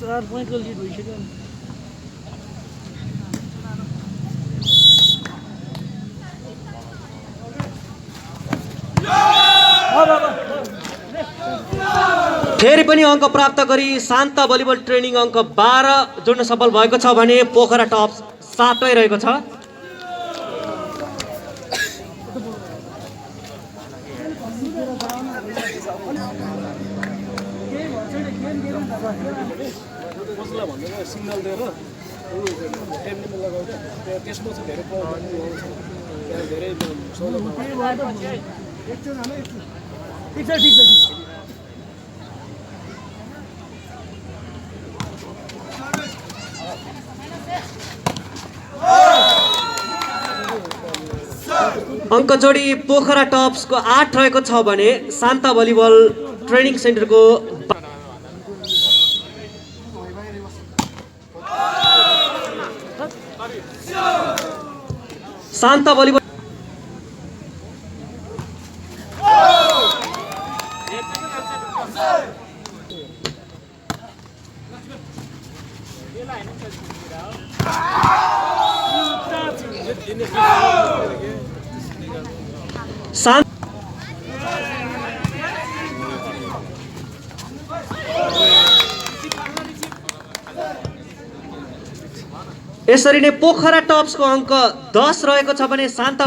चार पोइन्टको लिड भइसक्यो। फेरि पनि अङ्क प्राप्त गरी शान्त भलिबल ट्रेनिङ अङ्क 12 जोड्न सफल भएको छ भने पोखरा टप्स 7 मै रहेको छ। सिग्नल दिएर टेम्पलेटमा लगाउँछ त्यसमा चाहिँ धेरै प्रब्लम धेरै ठिक छ ठिक छ। अङ्क जोडी पोखरा टप्सको 8 रहेको छ भने शान्त भलिबल ट्रेनिङ सेन्टरको शान्त भलिबल यसरी नै पोखरा टप्सको अङ्क 10 रहेको छ भने शान्त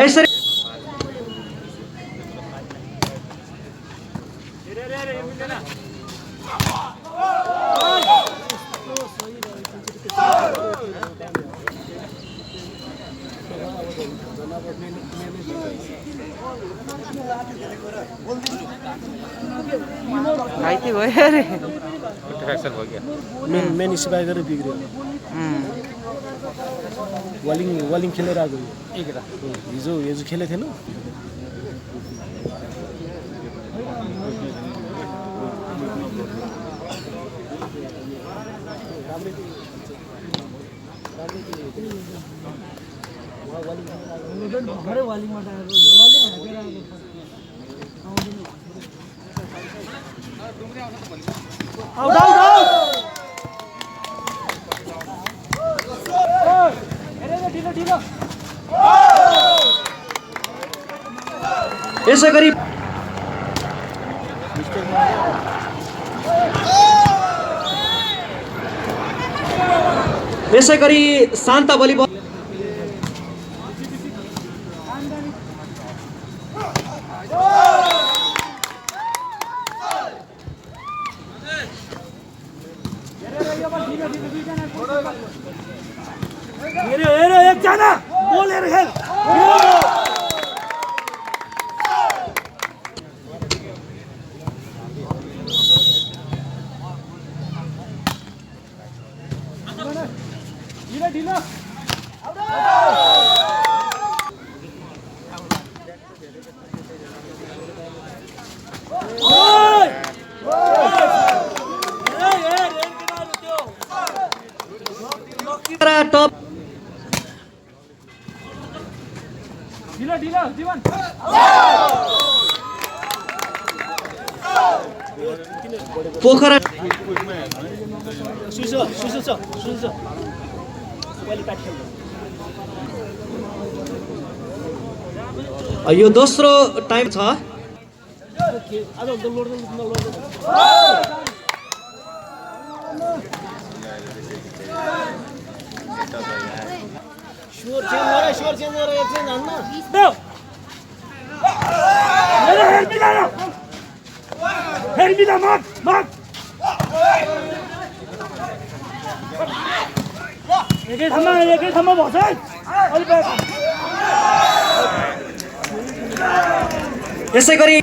यसरी घाइते भयो अरे फ्र्याक्चर भयो क्या मेन स्पाइक गरेर बिग्रियो वालिङ खेलेर आएको हिजो खेलेको थिएन यसै गरी शान्त भलिबल एकजना बोलेर खेल ढिलो टप ढिलो जीवन पोखरा यो दोस्रो टाइम छ स्वर चेन्ज गरेर एकछिन हान्न एकै ठाउँमा भन्छ यसै गरी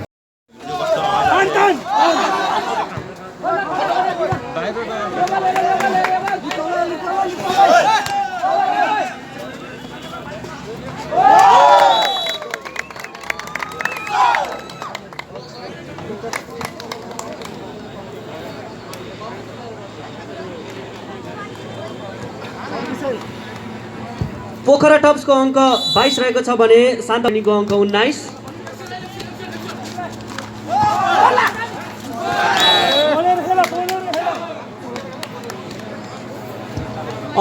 पोखरा टप्सको अङ्क 22 रहेको छ भने शान्तनीको अङ्क 19।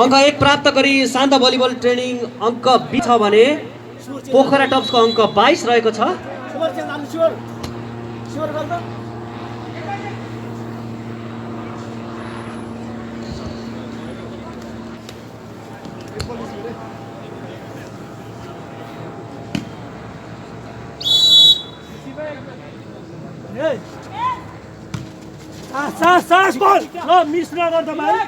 अङ्क 1 प्राप्त गरी शान्त भलिबल ट्रेनिङ अङ्क 20 छ भने पोखरा टप्सको अङ्क 22 रहेको छ। सास बल ल मिस नगर तपाईँ।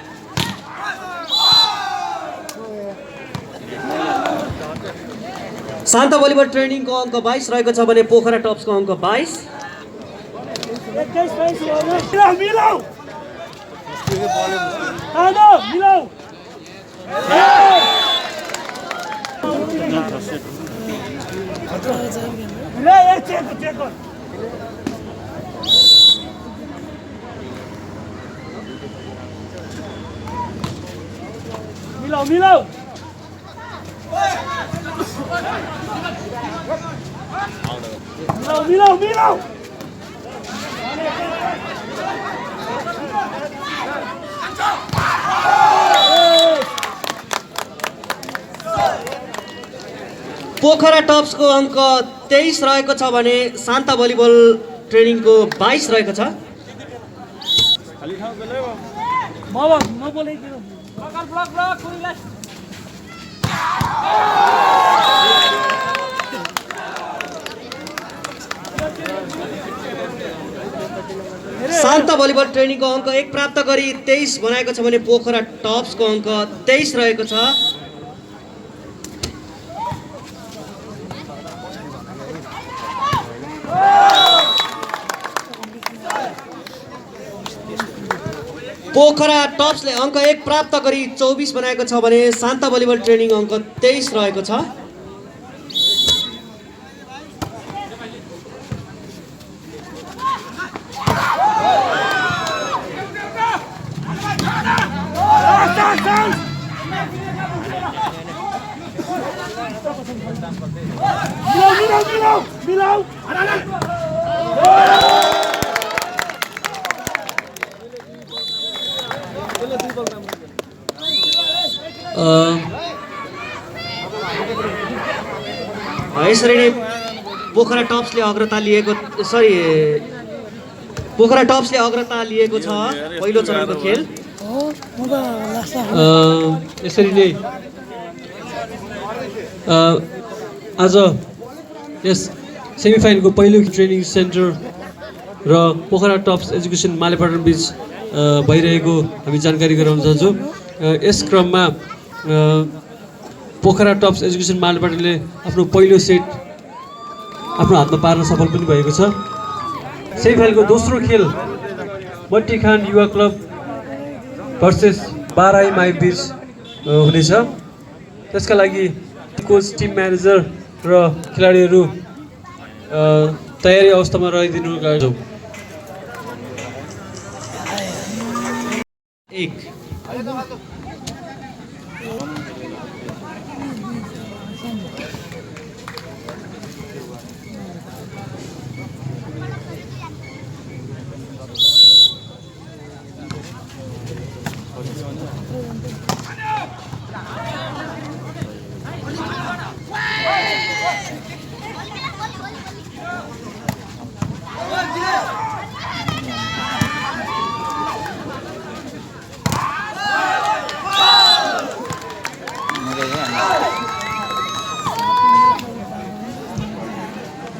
शान्त भलिबल ट्रेनिङको अङ्क 22 रहेको छ भने पोखरा टप्सको अङ्क 22। मिलाऊ मिलाऊ पोखरा टप्सको अङ्क 23 रहेको छ भने शान्त भलिबल ट्रेनिङको 22 रहेको छ। शान्त भलिबल ट्रेनिङको अङ्क 1 प्राप्त गरी 23 बनाएको छ भने पोखरा टप्सको अङ्क 23 रहेको छ। पोखरा टप्सले अङ्क 1 प्राप्त गरी 24 बनाएको छ भने शान्त भलिबल ट्रेनिङ अङ्क 23 रहेको छ। यसरी नै पोखरा टप्सले अग्रता लिएको छ पहिलो चरणको खेल। यसरी नै आज यस सेमिफाइनलको पहिलो ट्रेनिङ सेन्टर र पोखरा टप्स एजुकेसन मालेपाटन बीच भइरहेको हामी जानकारी गराउन चाहन्छौँ। यस क्रममा पोखरा टप्स एजुकेसन मालेपाटनले आफ्नो पहिलो सेट आफ्नो हातमा पार्न सफल पनि भएको छ। सेमिफाइनलको दोस्रो खेल मट्टीखान युवा क्लब भर्सेस बाराई माई बीच हुनेछ। त्यसका लागि कोच, टिम म्यानेजर र खेलाडीहरू तयारी अवस्थामा रहिदिनु चाहन्छौँ।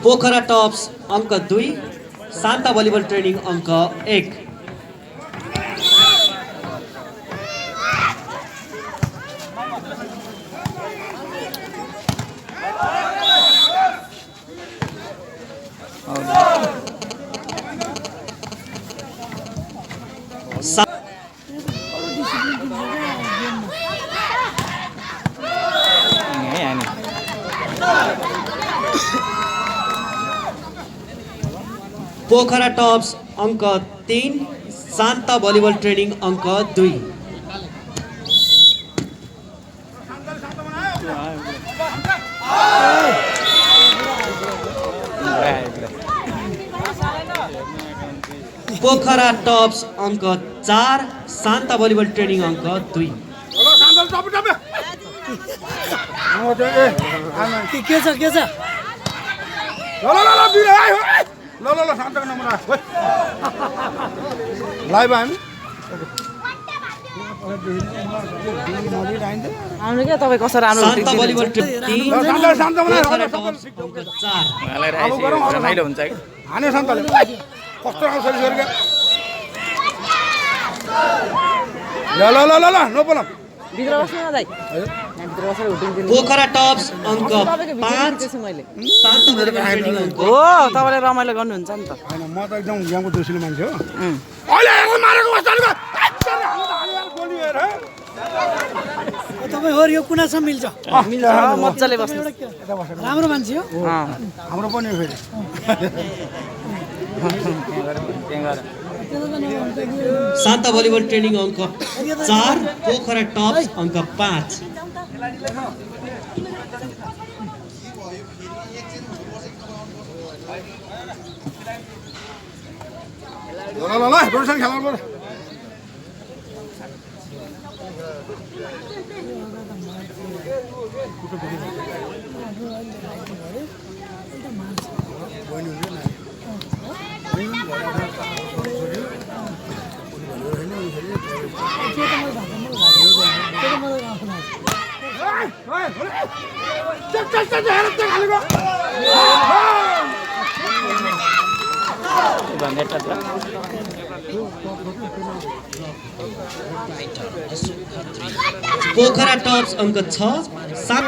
पोखरा टप्स अङ्क 2, शान्त भलिबल ट्रेनिङ अङ्क 1। पोखरा टप्स अङ्क 3, शान्ता भलिबल ट्रेनिङ अङ्क 2। पोखरा टप्स अङ्क 4, शान्ता भलिबल ट्रेनिङ अङ्क 2। के छ लाइभ हामी हाम्रो क्या तपाईँ कसरी राम्रो Shanta volleyball training Pokhara Tops अङ्क 4। रमाइलो हुन्छ कि हाने सन्तले कस्तो राम्रो सर्भिस गरेको ल ल ल ल ल नपल भित्र बस्नु न दाइ यहाँ भित्र बसेर हुटिङ दिनु पोखरा टप्स अङ्क 5, छु मैले शान्ता भलिबल ट्रेनिङ अङ्क हो तपाईँले रमाइलो गर्नुहुन्छ नि त होइन म त एकदम गेमको दोषीलो मान्छे हो अहिले हेर्नु मारेको बस्नु गोली हेर तपाईँ हो यो कुनासम्म मिल्छ मिल्छ मजाले बस्नु राम्रो मान्छे हो हाम्रो पनि हो फेरि शान्ता भलिबल ट्रेनिङ अङ्क 4, पोखरा टप्स अङ्क 5। ल ल ल रोशन खेला पर्छ पोखरा टप्स अङ्क 6, 7।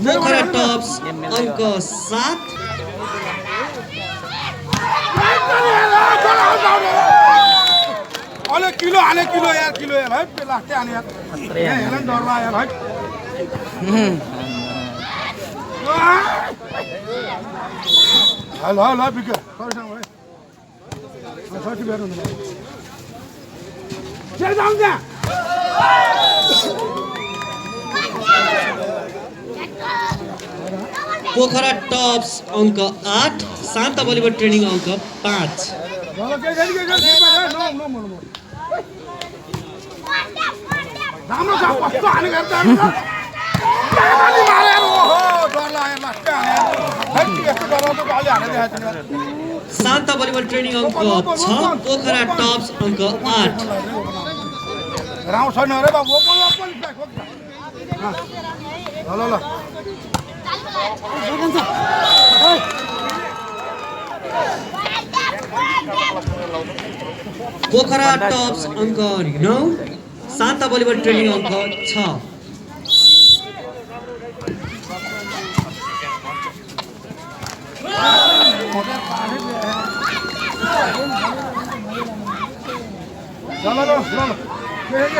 पोखरा टप्स अङ्क 7। अले किलो हाले किलो यार है लास्टै हाने यार यहाँ हेर्न डरला यार है हेलो हेलो बिके सरीसँग भाइ सरी बेर हुन्छ चल जाऊ त्यहाँ पोखरा टप्स अङ्क 8, शान्ता भलिबल ट्रेनिङ अङ्क 5। राम्रो छ कस्तो हाने गर्छ गाली मारेर ओहो डर लाग्यो लास्टै हाने यस्तो डराउँदो गाली हाने देखाएको छैन शान्ता भलिबल ट्रेनिङ अङ्क 6, पोखरा टप्स अङ्क 8। राउँ छैन अरे बाबु ओपन ल ल ल पोखरा टप्स अङ्क 9, शान्ता भलिबल ट्रेनिङ अङ्क 6।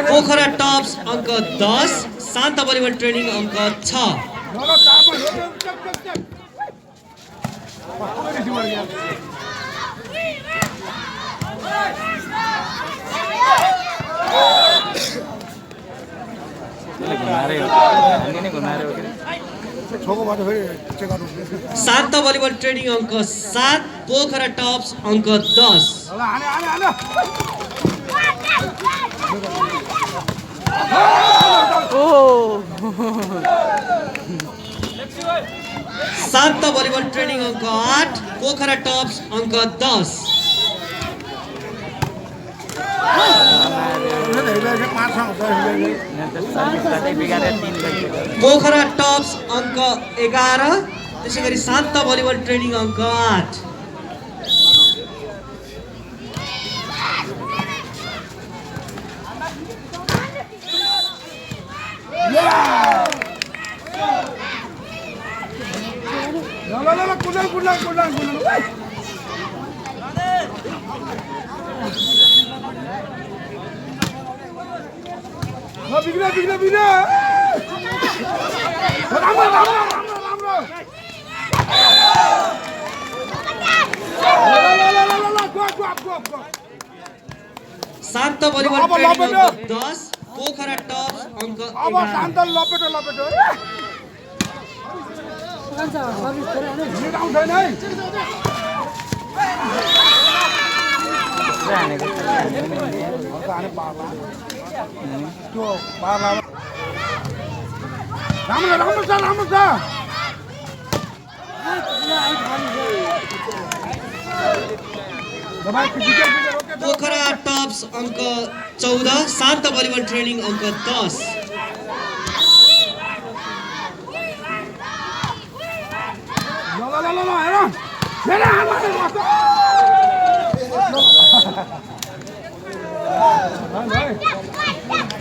पोखरा टप्स अङ्क 10, शान्ता भलिबल ट्रेनिङ अङ्क 6। शान्ता भलिबल ट्रेनिङ अङ्क 7, पोखरा टप्स अङ्क 10। शान्ता भलिबल ट्रेनिङ अङ्क 8, पोखरा टप्स अङ्क 10। पोखरा टप्स अङ्क 11, त्यसै गरी शान्ता भलिबल ट्रेनिङ अङ्क 8। बिग्रे बिग्रे बिग्रे राम्रो राम्रो राम्रो राम्रो गो शान्त भलिबल ट्रेनिङ अङ्क 10 पोखरा टप्स अङ्क अब 11 शान्त लपेटो लपेटो मिट आउँदैन है त्यो पार्ला राम्रो राम्रो छ राम्रो छ पोखरा टप्स अङ्क 14 शान्त भलिबल ट्रेनिङ अङ्क 10 ल हेर मेरो हातमा बस्छ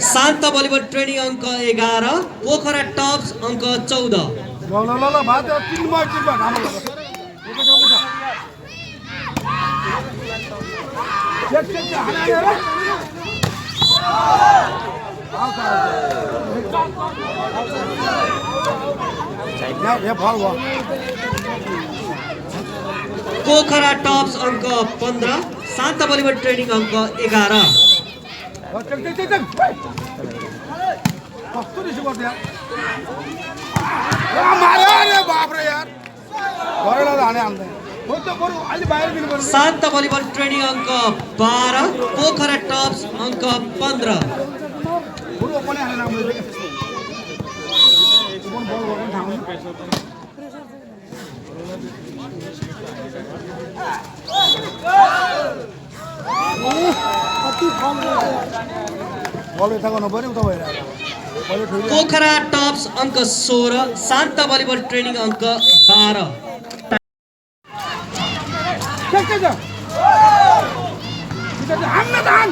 शान्त भलिबल ट्रेनिङ अङ्क 11 पोखरा टप्स अङ्क 14 ल भात 3 मैच राम्रो पोखरा टप्स अङ्क 15 शान्त भलिबल ट्रेनिङ अङ्क 11 कस्तो रिस गर्छ यार मारे अरे बाप रे यार घरैला हाने हाल्दै हो त बरु अहिले बाहिर दिनु पर्छ शान्त भलिबल ट्रेनिङ अङ्क 12 पोखरा टप्स अङ्क 15 बरु पनि हाने राम्रो छ के बल गर्न ठाउँ कति फल बल यता गर्नु पर्यो उता भएर पोखरा टप्स अङ्क 16 शान्त भलिबल ट्रेनिङ अङ्क 12 हान्न धान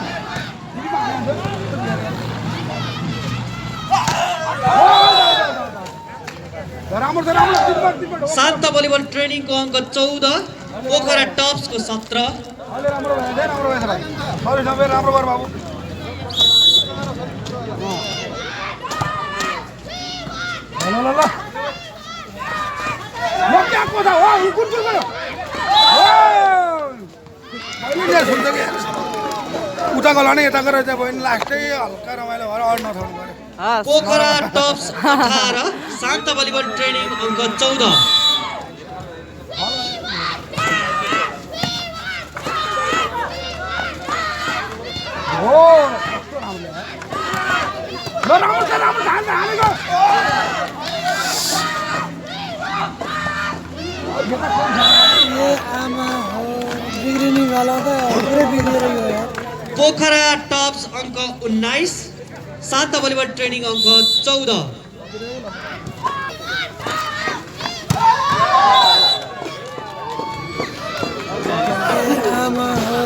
राम्रो राम्रो शान्त भलिबल ट्रेनिङको अङ्क 14 पोखरा टप्सको 17 राम्रो भएछ भाइ सरी सबै राम्रो गर बाबु ल म क्या को था हो कुन कुन गयो उता गला नि यता गरेर चाहिँ भयो लास्टै हल्का रमाइलो भएर अरू नथाउनु पर्यो पोखरा टप्स 18 शान्त भलिबल ट्रेनिङ अङ्क 14 हो कस्तो राम्रो ल राम्रो धान हानेको ये आमा हो बिग्रिने वाला त पुरै बिग्रेर गयो यार पोखरा टप्स अङ्क 19 शान्त भलिबल ट्रेनिङ अङ्क 14 आमा हो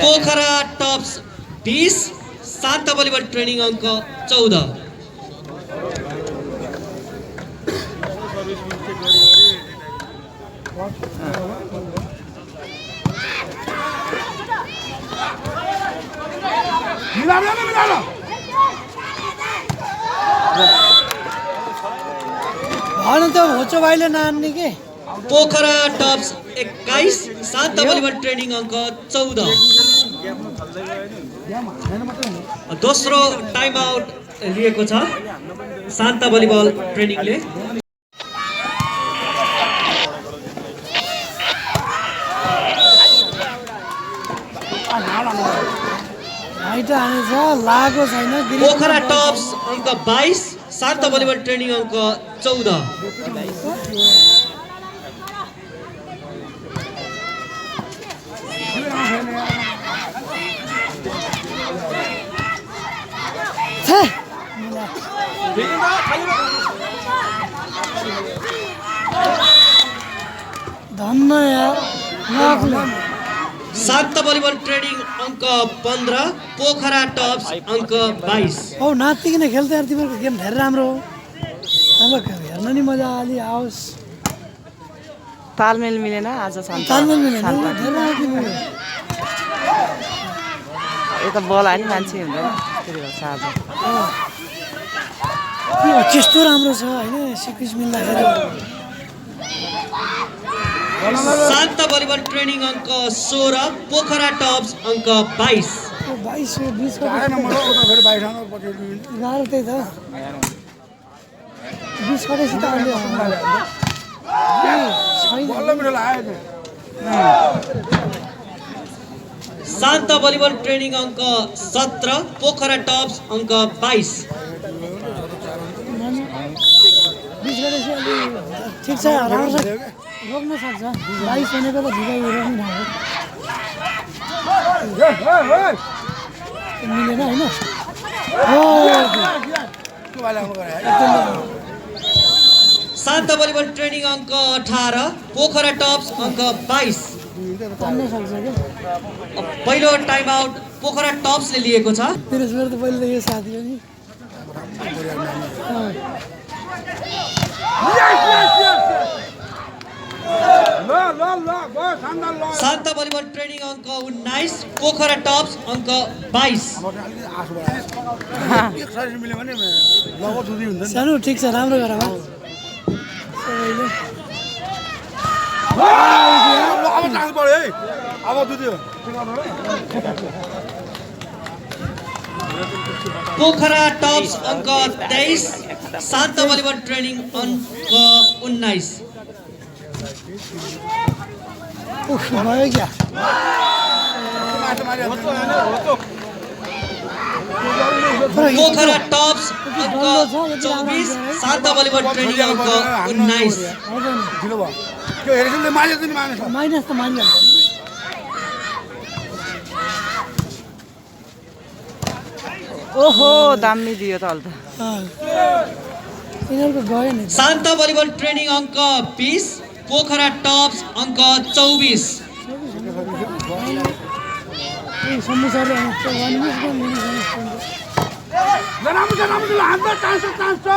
पोखरा टप्स 20 शान्त भलिबल ट्रेनिङ अङ्क 14 मिला भन त होचो भाइले नान्ने के पोखरा टप्स 21 शान्त भलिबल ट्रेनिङ अङ्क 14 दोस्रो टाइम आउट लिएको छ शान्त भलिबल ट्रेनिङले हाइट हानेछ लागो छैन पोखरा टप्स अङ्क 22 शान्त भलिबल ट्रेनिङ अङ्क 14 धन्न यार नाकले शान्त भलिबल ट्रेनिङ अङ्क 15 पोखरा टप्स अङ्क 22 औ नातिकन खेल्दै यार तिमीहरूको गेम धेरै राम्रो हो अब हेर्न नि मजा अलि आओस् तालमेल मिलेन आज शान्त तालमेल मिलेन धेरै राम्रो तिमीहरू यो त बल हाल्ने मान्छे हुँदैन त्यस्तो राम्रो छ होइन सिक्विज मिल्दाखेरि शान्त भलिबल ट्रेनिङ अङ्क 16 पोखरा टप्स अङ्क 22 22 20 चार नम्बर हो उता फेरि 22 आउनु पछि 11 त्यही त 20 कटेपछि त अहिले बल्ल मिठो लाग्यो शान्त भलिबल ट्रेनिङ अङ्क 17 पोखरा टप्स अङ्क 22 20 कटेपछि अलि ठिक छ राम्रो छ रोक्न सक्छ 22 भनेको त झिकाइ रोक्नु थाल्यो मिलेन होइन शान्त भलिबल ट्रेनिङ अङ्क 18 पोखरा टप्स अङ्क 22 तान्न सक्छ क्या पहिलो टाइम आउट पोखरा टप्सले लिएको छ पिरेसबाट त पहिले त यो साथी हो नि शान्त भलिबल ट्रेनिङ अङ्क 19 पोखरा टप्स अङ्क 22 मिल्यो भने लगभग दुधी हुन्छ नि सानो ठिक छ राम्रो गर बा अब चान्स पऱ्यो है अब दुधी हो पोखरा टप्स अङ्क 23 शान्त भलिबल ट्रेनिङ अङ्क 19 भयो क्या पोखरा टप्स अङ्क 24 शान्त भलिबल ट्रेनिङ अङ्क 19 ढिलो भयो त्यो हेरेसले मानेछ नि मानेछ माइनस त मानिहाल्छ ओहो दामी दियो त अहिले त यिनीहरूको गयो नि शान्त भलिबल ट्रेनिङ अङ्क 20 पोखरा टप्स अङ्क 24 समुसारले राम्रो हाम्रो चान्स छ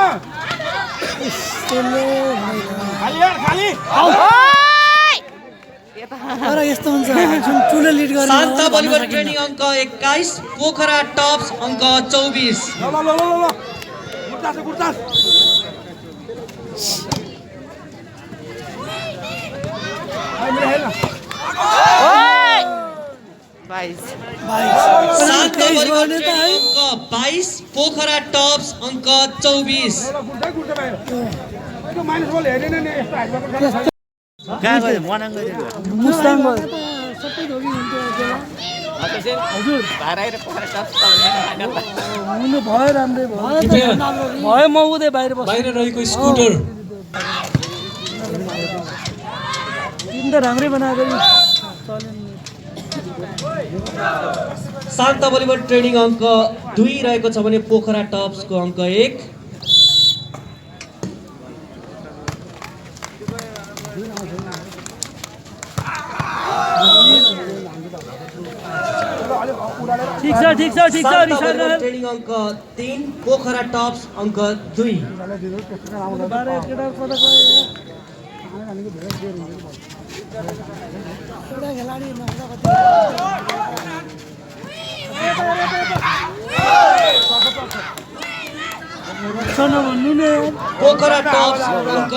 तर यस्तो हुन्छ जुन ठुलो लिड गर्ने शान्त भलिबल ट्रेनिङ अङ्क 21 पोखरा टप्स अङ्क 24 शान्त भलिबल ट्रेनिङ अङ्क 22 पोखरा टप्स अङ्क 24 मुस्ताङ सबै धोकी हुन्थ्यो हजुर हुनु भयो राम्रै भयो भयो म उतै बाहिर बस्छु बाहिर रहेको स्कुटर तिमी त राम्रै बनाएको नि शान्त भलिबल ट्रेनिङ अङ्क 2 रहेको छ भने पोखरा टप्सको अङ्क 1 ठिक छ शान्त भलिबल ट्रेनिङ अङ्क 3 पोखरा टप्स अङ्क 2 भन्नु नि पोखरा टप्स अङ्क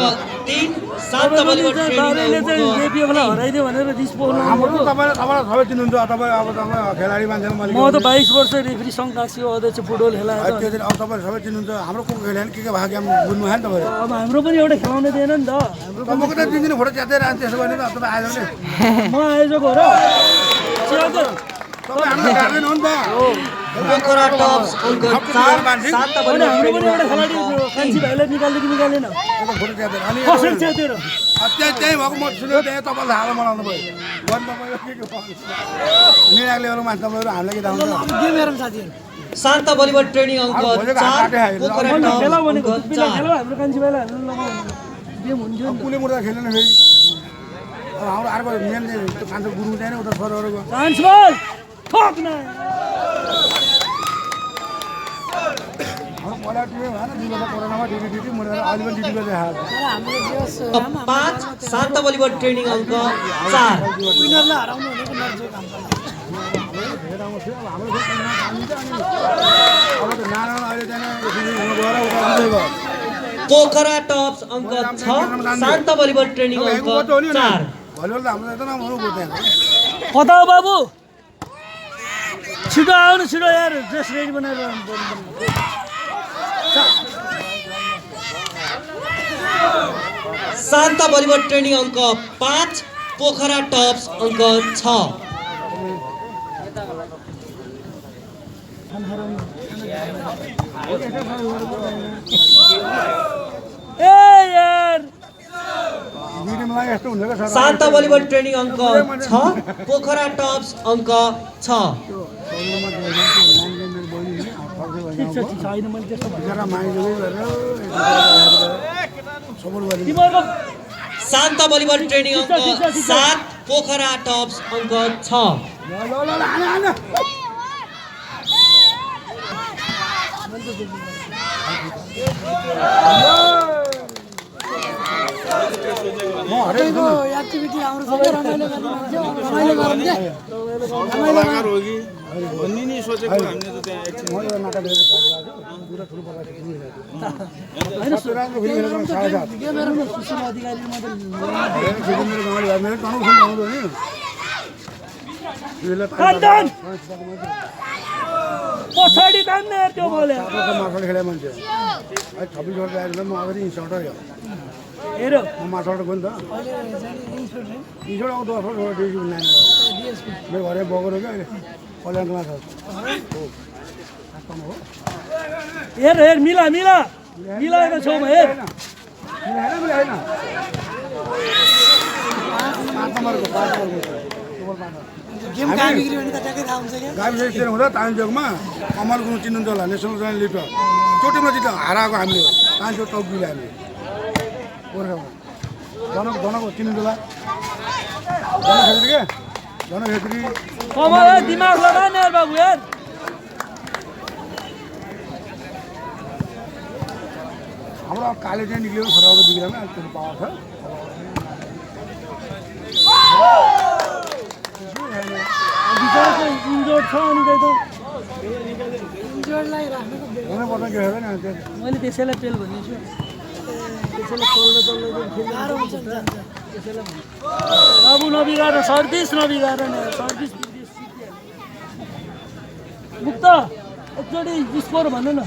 3 शान्त भलिबल ट्रेनिङ अङ्क हराइदियो भनेर रिस पोख्नु तपाईँलाई सबै चिन्नुहुन्छ तपाईँ अब तपाईँ खेलाडी मान्छे म त 22 वर्ष रेफ्री सङ्घ काशीको अध्यक्ष फुटबल खेलाएको त्यो दिन अब तपाईँ सबै चिन्नुहुन्छ हाम्रो को खेलाडी के भएको गेम बुझ्नु भयो नि तपाईँ अब हाम्रो पनि एउटा खेलाउनु दिएन नि त तपाईँको त दिनदिन फोटो च्यात्दै रहन्छ त्यसो भने त तपाईँ आएन भने म आयोजक हो र तपाईँ हाम्रो गार्जेन हो नि त पोखरा टप्स अङ्क 4 शान्त भलिबल हाम्रो पनि ट्रेनिङ एउटा खेलाडी अङ्क कान्छी भाइलाई निकाल्दै कि निकालेन फोटो च्यात्दै अनि कसरी च्यातेर त्यही भएको म सुनेको त्यही तपाईँलाई हालो बनाउनु भयो गर्नु तपाईँको के निर्णायक लेभलको मान्छे तपाईँहरू हामीलाई के थाहा हुन्छ के मेरो साथीहरू शान्त भलिबल ट्रेनिङ अङ्क 4 पोखरा खेला टप्स भनेको अङ्क बिना 4 खेला हाम्रो कान्छी भाइलाई हाल्नु लगाउनु गेम हुन्थ्यो नि कुनै मुर्दा खेल्दैन फेरि अब हाम्रो अर्को मेन चाहिँ त्यो कान्छो गुरुङ चाहिँ उता छोराहरूको चान्स बल ठोक न पहिला टिभी भएन 2 वर्ष कोरोनामा ड्युटी मुर्दा अहिले पनि ड्युटी गर्दै आएको तर हाम्रो देश 5 शान्त भलिबल ट्रेनिङ अङ्क 4 विनरलाई हराउनु भनेको नर्जो काम भेटाउनु थियो अब हाम्रो खेलमा पानी छ अनि अब त नारायण अहिले चाहिँ गएर उता गयो पोखरा टप्स अङ्क 6 शान्त भलिबल ट्रेनिङ अङ्क 4 भलिबल त हाम्रो त नहुनु पर्दैन कता हो बाबु छिटो आउनु छिटो यार ड्रेस रेडी बनाएर शान्त भलिबल ट्रेनिङ अङ्क 5 पोखरा टप्स अङ्क 6 ए यार मिडियमलाई यस्तो हुन्छ क्या सर शान्त भलिबल ट्रेनिङ अङ्क 6 पोखरा टप्स अङ्क 6 ठिक छ छैन मैले त्यस्तो बिचरा माइजोकै गरेर सपोर्ट गरिदिनु तिमीहरूको शान्त भलिबल ट्रेनिङ अङ्क 7 पोखरा टप्स अङ्क 6 ल ल ल हान म हरेक एक्टिभिटी हाम्रो सबै रमाइलो गर्ने मान्छे रमाइलो गरौँ क्या कलाकार हो कि भन्ने नि सोचेको हामीले त त्यहाँ एकछिन म यो नाटक हेरेर पुरा ठुलो होइन राम्रो फिल्म हेरेर साढे सात के मेरो सुशील अधिकारी मात्रै मेरो गाउँले घर मेरो टनौ सुन गाउँदो नि यसले कान्छन पछाडि तान्ने यार त्यो बोले मार्सल खेले मान्छे अहिले 26 वर्ष आएर म अगाडि इन्स्ट्रक्टर हो हेर म मार्सल गयो नि त इन्स्ट्रक्टर आउँछ 10 वर्ष डिएसपी नाइन मेरो घरै बगर हो क्या अहिले कल्याणमा छ हेर हेर मिला मिला मिलाएको छौँ हेर होइन 5 नम्बरको गेम कहाँ बिग्रियो भने त ट्याक्कै थाहा हुन्छ क्या गाविस स्टेडियम हुँदा तानचोकमा कमल गुरुङ चिन्नुहुन्छ होला नेसनल च्यानल लिडर त्यो टिममा जित हराएको हामीले तानचोक टौकीले हामीले गोर्खामा जनको चिन्नुहुन्छ होला जन खेत्री के जन खेत्री कमल दिमाग लगा न यार बाबु यार हाम्रो काले चाहिँ निक्लियो खराबको बिग्रामा अहिले त्यो पावर छ विचार चाहिँ इन्जोर्ड छ अनि त्यही त इन्जोर्डलाई राख्नुको हुनै पर्छ के हेर्दैन त्यो मैले त्यसैलाई तेल भनिदिन्छु त्यसैलाई चल्दै गाह्रो हुन्छ त्यसैलाई बाबु नबिगाएर सर्भिस नबिगाएर नि सर्भिस मुक्त एकचोटि स्कोर भन्नु न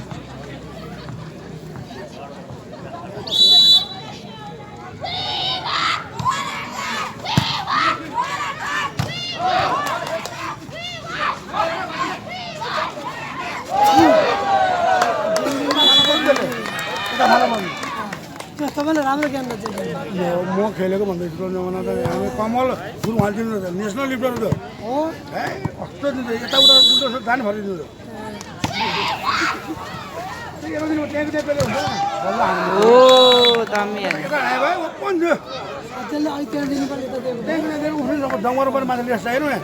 तपाईँले राम्रो ज्ञान गर्छ म खेलेको भन्दैछु जमाना त हामी कमल गुरुङ हालिदिनु त नेसनल लिडर त हो है कस्तो दिन्छ यताउता उल्टो जाने भरिदिनु ओ दामी ओपन थियो त्यसले अहिले त्यहाँ दिनु पर्यो त त्यो जङ्गल पनि माथि लिस्ट हेर्नु न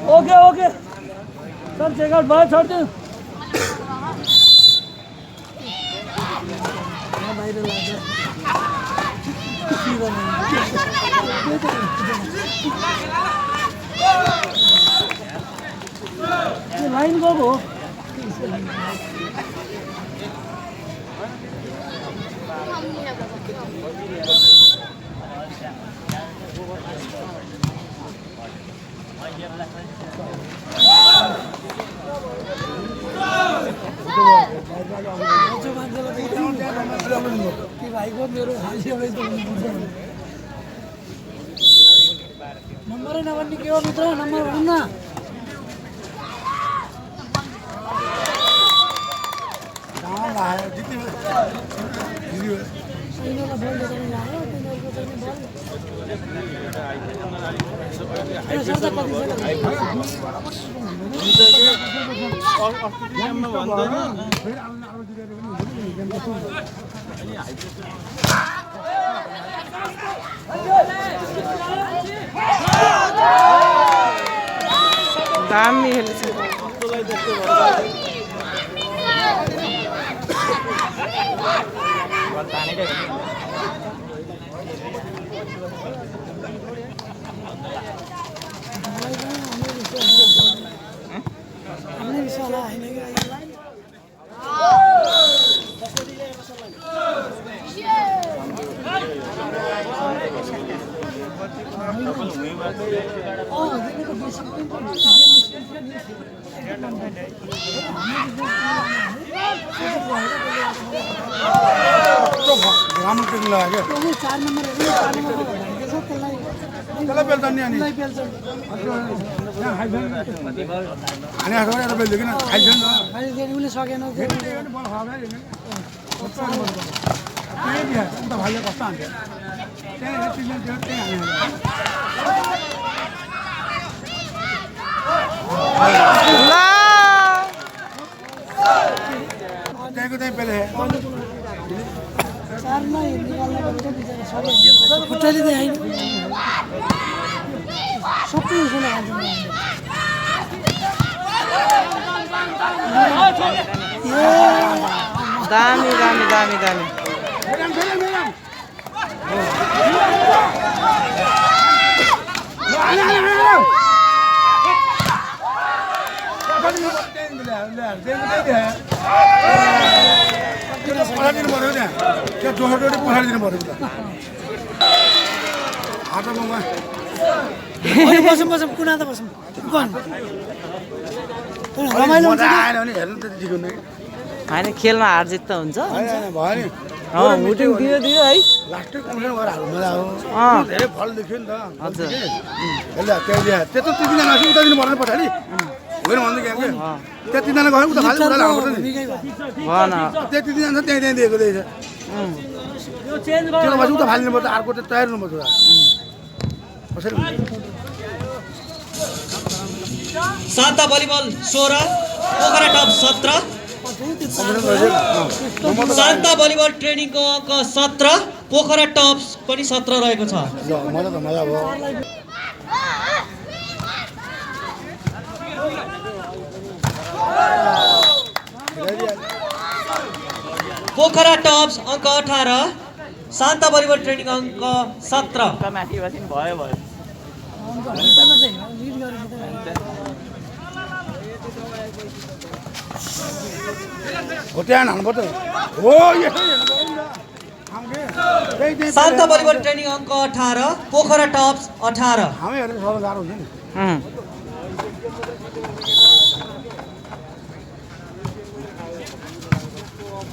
ओके ओके सर चेकआउट भयो छोड्छु बाहिर लाइन गएको हो भाइको मेरो नम्बरै नभन्ने के हो मित्र नम्बर भनौँ न यिनीहरूलाई बल देखाउनु लाग्यो तिनीहरूको चाहिँ बल सर्दा कति गेममा भन्दैन दामी खेलेछ हामीले विषयलाई होइन कि राम्रो टेक्निक लाग्यो 4 नम्बर भनेको छ त्यसलाई त्यसलाई बेल्छन् नि अनि पेल्छ हाने आएको बेल्छ किन खाइन्छ नि त अहिले फेरि उसले सकेन उता भाइले कस्तो हान्थ्यो त्यहीँको त्यहीँ पेले चारमा निकाल्नु पर्छ बिचरा सबै खुट्टाले देखाइन सबै उसले दामी दामी दामी दामी पठाइदिनु पऱ्यो त्यहाँ त्यो जोखा पठाइदिनु पऱ्यो त हाटोमा बसौँ बसौँ कुना त बसौँ रमाइलो हुन्छ आएन भने हेर्नु त ठिक हुने होइन खेलमा हार जित त हुन्छ भयो नि भुटिङ दियो है लास्टै कम्प्लेन गरेर हाल्नु मजा हो अँ धेरै फल देख्यो नि त हजुर त्यस्तो तिनजना उता दिनु पर्ने पछाडि होइन भन्दै क्या त्यहाँ तिनजना गयो उता खालि उता हाल्नुपर्छ नि भन त्यहाँ तिनजना छ त्यहीँ त्यहीँ दिएको रहेछ यो चेन्ज त्यो पछि उता फालिनुपर्छ अर्को चाहिँ तयार हुनुपर्छ कसरी Shanta volleyball 16 Pokhara top 17 Shanta volleyball ट्रेनिङको अङ्क 17 पोखरा टप्स पनि 17 रहेको छ मजा त मजा भयो पोखरा टप्स अङ्क 18 शान्ता भलिबल ट्रेनिङ अङ्क 17 माथि बसिन भयो हो त्यहाँ हाल्नुपर्छ हो शान्ता भलिबल ट्रेनिङ अङ्क 18 पोखरा टप्स 18 हामी हेरेर सबैलाई गाह्रो हुन्छ नि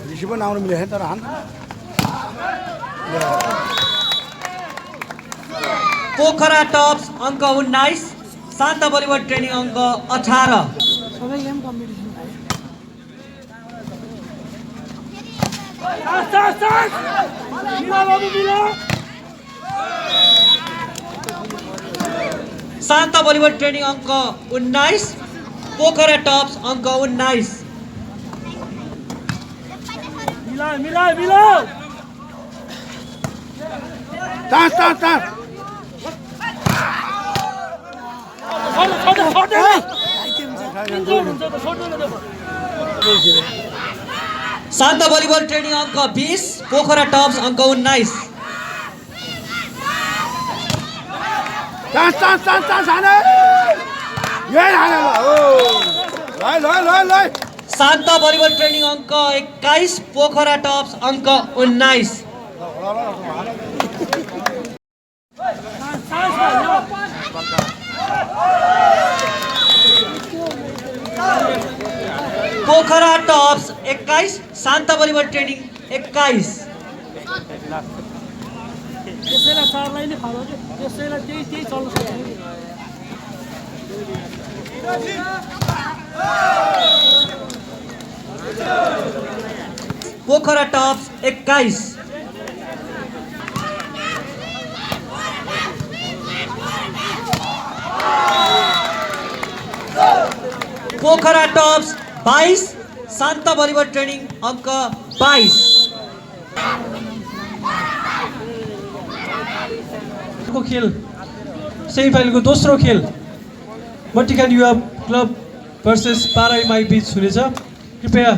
रिसिभर नआउनु मिलेको तर हान पोखरा टप्स अङ्क 19 शान्ता भलिबल ट्रेनिङ अङ्क 18 सबै game competition Shanta volleyball training अङ्क 19 पोखरा टप्स अङ्क 19 मिलाओ टाँस टाँस टाँस शान्ता भलिबल ट्रेनिङ अङ्क 20 पोखरा टप्स अङ्क 19 टाँस टाँस टाँस टाँस हाने यही हाने ल ल शान्ता भलिबल ट्रेनिङ अङ्क 21 पोखरा टप्स अङ्क 19 Pokhara Tops 21 Shanta volleyball training 21 त्यसैलाई चारलाई नै फालो कि त्यसैलाई त्यही चल्नु सक्छ Pokhara Tops 21 Pokhara Tops 22, Shanta volleyball training अङ्क 22। को खेल सेमिफाइनलको दोस्रो खेल मटिखान युवा क्लब भर्सेस पाराइमाई बीच हुनेछ। कृपया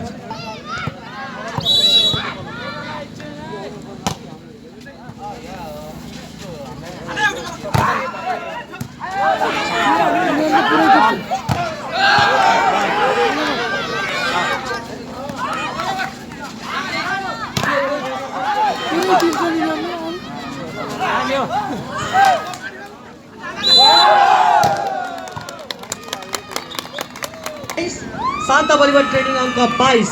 शान्ता भलिबल ट्रेनिङ अङ्क 22।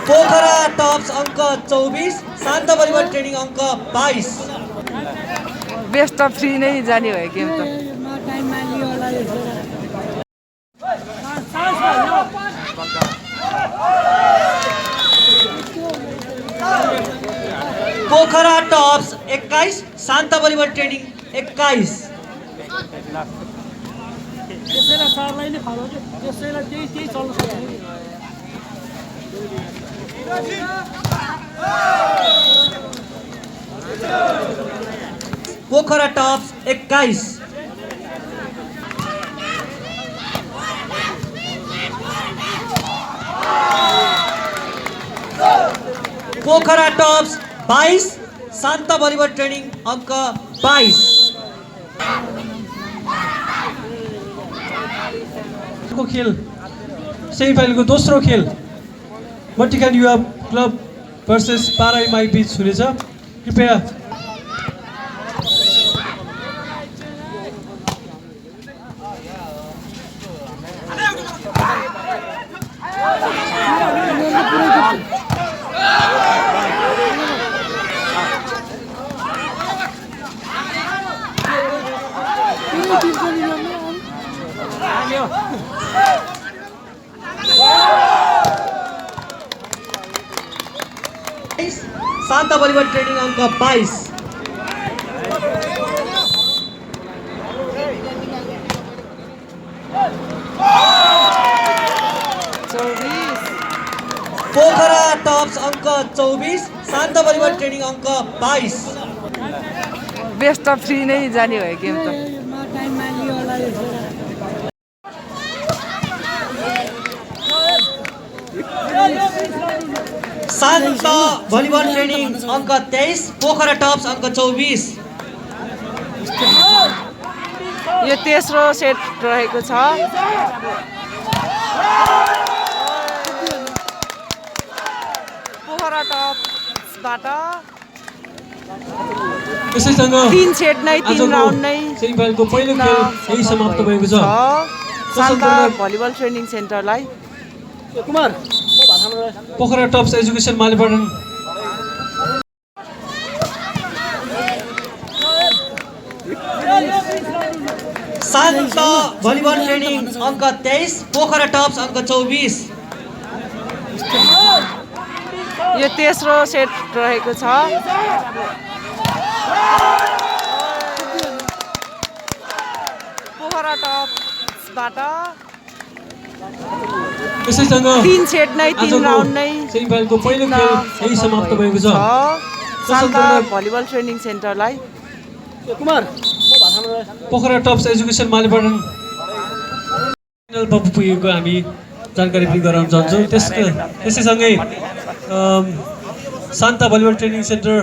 पोखरा टप्स अङ्क 24, शान्ता भलिबल ट्रेनिङ अङ्क 22। बेस्ट अफ 3 नै जाने भयो गेम त। Pokhara Tops 21, Shanta volleyball training 21। त्यसैलाई चारलाई नै फालो के त्यसैलाई त्यही चल्न सक्छ। Pokhara Tops 21। Pokhara Tops 22, Shanta volleyball training अङ्क 22। को खेल सेमिफाइनलको दोस्रो खेल मटिखान युवा क्लब भर्सेस पाराइमाई बीच हुनेछ। कृपया शान्ता भलिबल ट्रेनिङ अङ्क 22। पोखरा टप्स अङ्क 24, शान्ता भलिबल ट्रेनिङ अङ्क 22। बेस्ट अफ 3 नै जाने भयो गेम त। शान्ता भलिबल ट्रेनिङ अङ्क 23, पोखरा टप्स अङ्क 24। यो तेस्रो सेट रहेको छ। पोखरा टप्सबाट यसैसँग 3 सेट नै 3 राउन्ड नै सेमिफाइनलको पहिलो खेल यही समाप्त भएको छ। शान्ता भलिबल ट्रेनिङ सेन्टरलाई Kumar Pokhara tops education Malipatan Shanta volleyball training अङ्क 23, पोखरा टप्स अङ्क 24। यो तेस्रो सेट रहेको छ। पोखरा टप्सबाट यसैसँग 3 सेट नै 3 राउन्ड नै सेमिफाइनलको पहिलो खेल यही समाप्त भएको छ। शान्ता भलिबल ट्रेनिङ सेन्टरलाई कुमार पोखरा टप्स एजुकेसन मालिपाटन बब्बु पुगेको हामी जानकारी पनि गराउन चाहन्छौँ। त्यसैसँगै शान्ता भलिबल ट्रेनिङ सेन्टर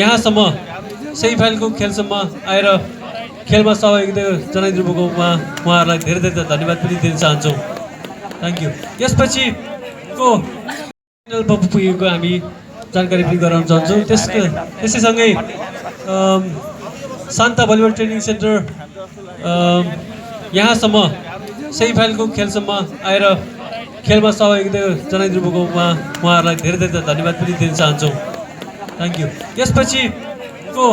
यहाँसम्म सेमिफाइनलको खेलसम्म आएर खेलमा सहभागिता जनाइदिनु भएको उहाँहरूलाई धेरै धेरै धन्यवाद पनि दिन चाहन्छौँ। Thank you. यसपछिको बब्बु पुगेको हामी जानकारी पनि गराउन चाहन्छौँ। त्यसैसँगै शान्ता भलिबल ट्रेनिङ सेन्टर यहाँसम्म सेमिफाइनलको खेलसम्म आएर खेलमा सहभागिता जनाइदिनु भएको उहाँहरूलाई धेरै धेरै धन्यवाद पनि दिन चाहन्छौँ। Thank you. यसपछिको